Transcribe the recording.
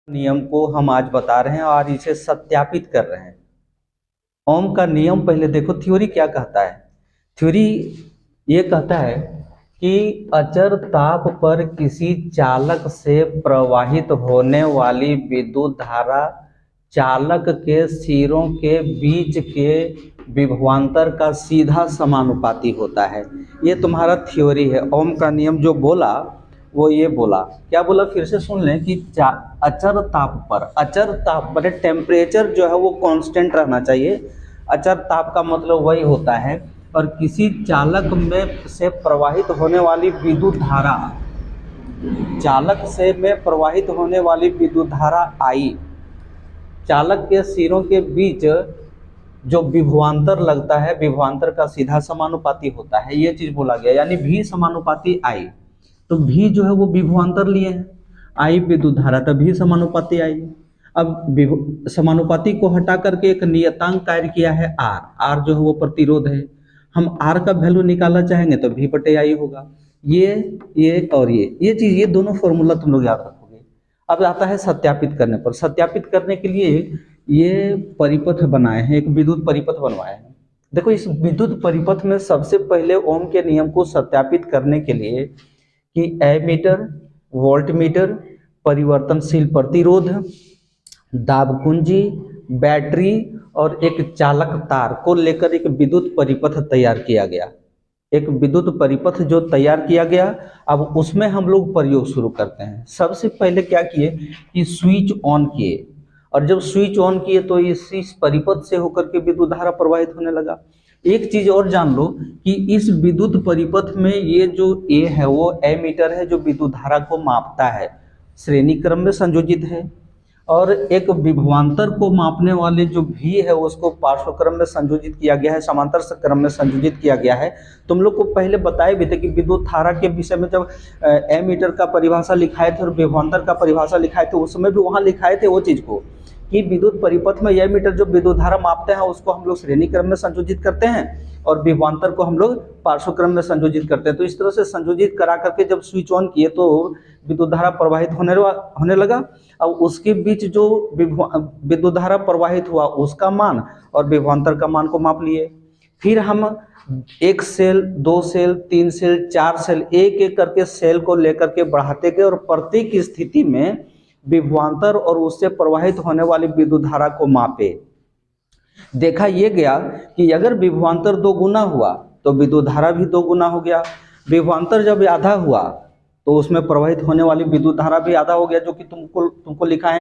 नियम को हम आज बता रहे हैं और इसे सत्यापित कर रहे हैं। ओम का नियम पहले देखो, थ्योरी क्या कहता है। थ्योरी ये कहता है कि अचर ताप पर किसी चालक से प्रवाहित होने वाली विद्युत धारा चालक के सिरों के बीच के विभवांतर का सीधा समानुपाती होता है। ये तुम्हारा थ्योरी है। ओम का नियम जो बोला वो ये बोला, क्या बोला फिर से सुन लें कि अचर ताप पर टेम्परेचर जो है वो कांस्टेंट रहना चाहिए। अचर ताप का मतलब वही होता है। और किसी चालक में से प्रवाहित होने वाली विद्युत धारा, चालक से में प्रवाहित होने वाली विद्युत धारा आई, चालक के सिरों के बीच जो विभवांतर लगता है, विभवांतर का सीधा समानुपाती होता है। ये चीज बोला गया, यानी भी समानुपाती आई। तो भी जो है वो विभवांतर लिए हैं, आई विद्युत धारा, तो भी समानुपाती आई। अब समानुपाती को हटा करके एक नियतांक कार्य किया है आर। आर जो है वो प्रतिरोध है। हम आर का वैल्यू निकालना चाहेंगे तो भी बटे आई होगा। ये और ये चीज, ये दोनों फॉर्मूला तुम लोग याद रखोगे। अब आता है सत्यापित करने पर। सत्यापित करने के लिए ये परिपथ बनाए हैं, एक विद्युत परिपथ बनवाए हैं। देखो, इस विद्युत परिपथ में सबसे पहले ओम के नियम को सत्यापित करने के लिए कि एमीटर, वोल्टमीटर, परिवर्तनशील प्रतिरोध, दाब कुंजी, बैटरी और एक चालक तार को लेकर एक विद्युत परिपथ तैयार किया गया। एक विद्युत परिपथ जो तैयार किया गया, अब उसमें हम लोग प्रयोग शुरू करते हैं। सबसे पहले क्या किए कि स्विच ऑन किए, और जब स्विच ऑन किए तो इस परिपथ से होकर के विद्युत धारा प्रवाहित होने लगा। एक चीज और जान लो कि इस विद्युत परिपथ में ये जो ए है वो एमीटर है, जो विद्युत धारा को मापता है, श्रेणी क्रम में संयोजित है। और एक विभवांतर को मापने वाले जो भी है उसको पार्श्व क्रम में संयोजित किया गया है, समांतर क्रम में संयोजित किया गया है। तुम लोग को पहले बताए भी थे कि विद्युत धारा के विषय में जब एमीटर का परिभाषा लिखाए थे और विभवांतर का परिभाषा लिखाए थे, उस समय भी वहाँ लिखाए थे वो चीज़ को कि विद्युत परिपथ में एमीटर जो विद्युत धारा मापते हैं उसको हम लोग श्रेणी क्रम में संयोजित करते हैं और विभवांतर को हम लोग पार्श्व क्रम में संयोजित करते हैं। तो इस तरह से संयोजित करा करके जब स्विच ऑन किए तो विद्युत धारा प्रवाहित होने लगा। अब उसके बीच जो विद्युत धारा प्रवाहित हुआ उसका मान और विभवांतर का मान को माप लिए। फिर हम एक सेल, दो सेल, तीन सेल, चार सेल, एक एक करके सेल को लेकर के बढ़ाते गए और प्रत्येक स्थिति में विभवांतर और उससे प्रवाहित होने वाली विद्युत धारा को मापे। देखा ये गया कि अगर विभवांतर 2 गुना हुआ तो विद्युत धारा भी 2 गुना हो गया। विभवांतर जब आधा हुआ तो उसमें प्रवाहित होने वाली विद्युत धारा भी आधा हो गया, जो कि तुमको लिखा है।